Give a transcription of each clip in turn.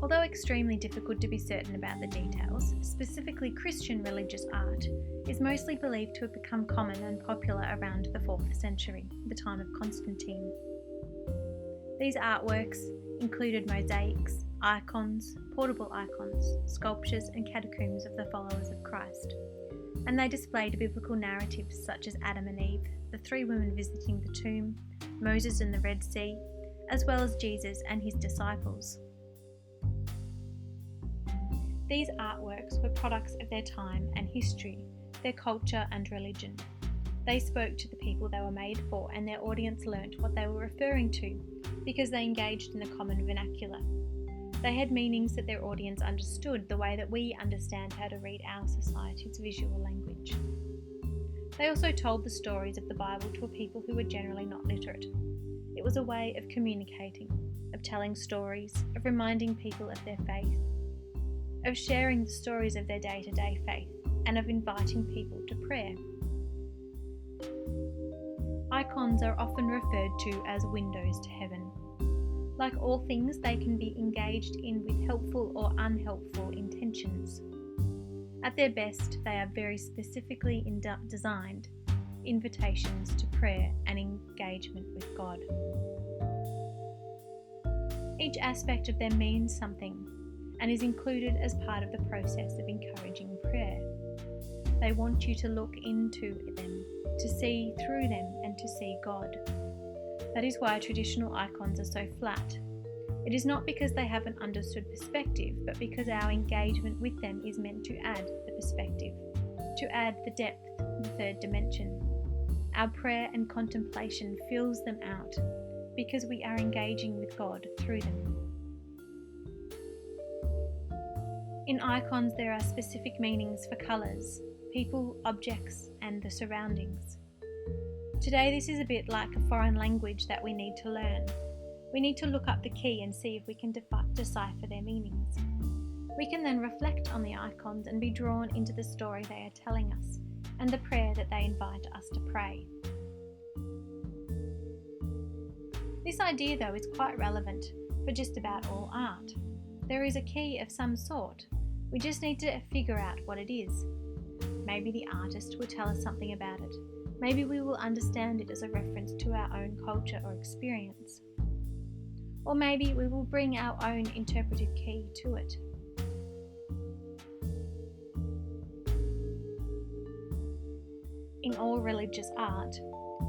Although extremely difficult to be certain about the details, specifically Christian religious art is mostly believed to have become common and popular around the 4th century, the time of Constantine. These artworks included mosaics, icons, portable icons, sculptures and catacombs of the followers of Christ, and they displayed biblical narratives such as Adam and Eve, the 3 women visiting the tomb, Moses and the Red Sea, as well as Jesus and his disciples. These artworks were products of their time and history, their culture and religion. They spoke to the people they were made for, and their audience learnt what they were referring to because they engaged in the common vernacular. They had meanings that their audience understood the way that we understand how to read our society's visual language. They also told the stories of the Bible to a people who were generally not literate. It was a way of communicating, of telling stories, of reminding people of their faith, of sharing the stories of their day-to-day faith, and of inviting people to prayer. Icons are often referred to as windows to heaven. Like all things, they can be engaged in with helpful or unhelpful intentions. At their best, they are very specifically designed invitations to prayer and engagement with God. Each aspect of them means something and is included as part of the process of encouraging prayer. They want you to look into them, to see through them and to see God. That is why traditional icons are so flat. It is not because they have an understood perspective, but because our engagement with them is meant to add the perspective, to add the depth, the 3rd dimension. Our prayer and contemplation fills them out because we are engaging with God through them. In icons, there are specific meanings for colours, people, objects, and the surroundings. Today, this is a bit like a foreign language that we need to learn. We need to look up the key and see if we can decipher their meanings. We can then reflect on the icons and be drawn into the story they are telling us and the prayer that they invite us to pray. This idea, though, is quite relevant for just about all art. There is a key of some sort. We just need to figure out what it is. Maybe the artist will tell us something about it. Maybe we will understand it as a reference to our own culture or experience. Or maybe we will bring our own interpretive key to it. In all religious art,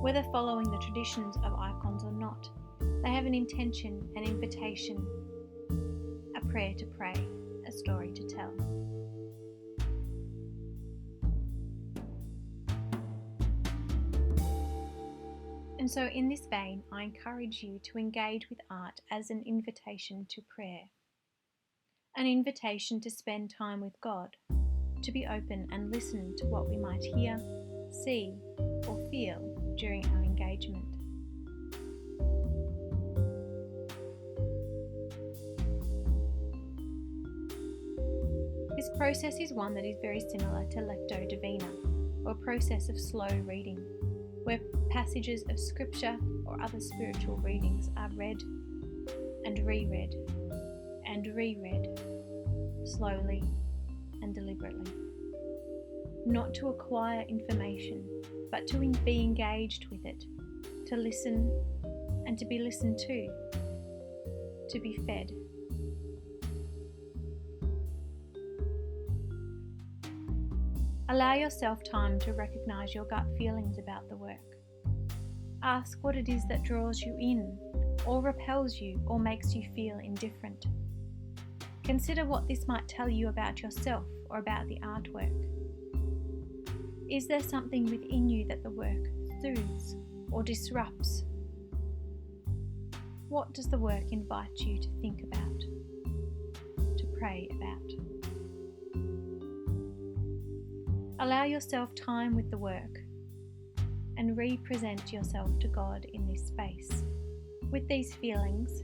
whether following the traditions of icons or not, they have an intention, an invitation, a prayer to pray, a story to tell. And so in this vein, I encourage you to engage with art as an invitation to prayer, an invitation to spend time with God, to be open and listen to what we might hear, see, or feel during our engagement. This process is one that is very similar to Lectio Divina, or a process of slow reading, where passages of scripture or other spiritual readings are read and reread slowly and deliberately. Not to acquire information, but to be engaged with it, to listen and to be listened to be fed. Allow yourself time to recognise your gut feelings about the work. Ask what it is that draws you in, or repels you, or makes you feel indifferent. Consider what this might tell you about yourself or about the artwork. Is there something within you that the work soothes or disrupts? What does the work invite you to think about, to pray about? Allow yourself time with the work and represent yourself to God in this space, with these feelings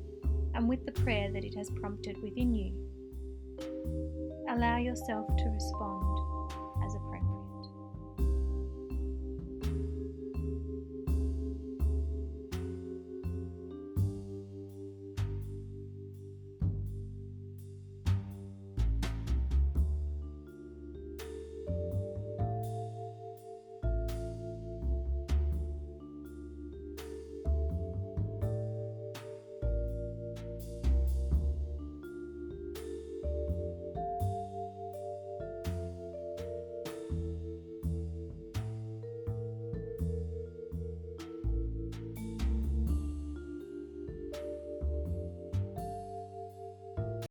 and with the prayer that it has prompted within you. Allow yourself to respond.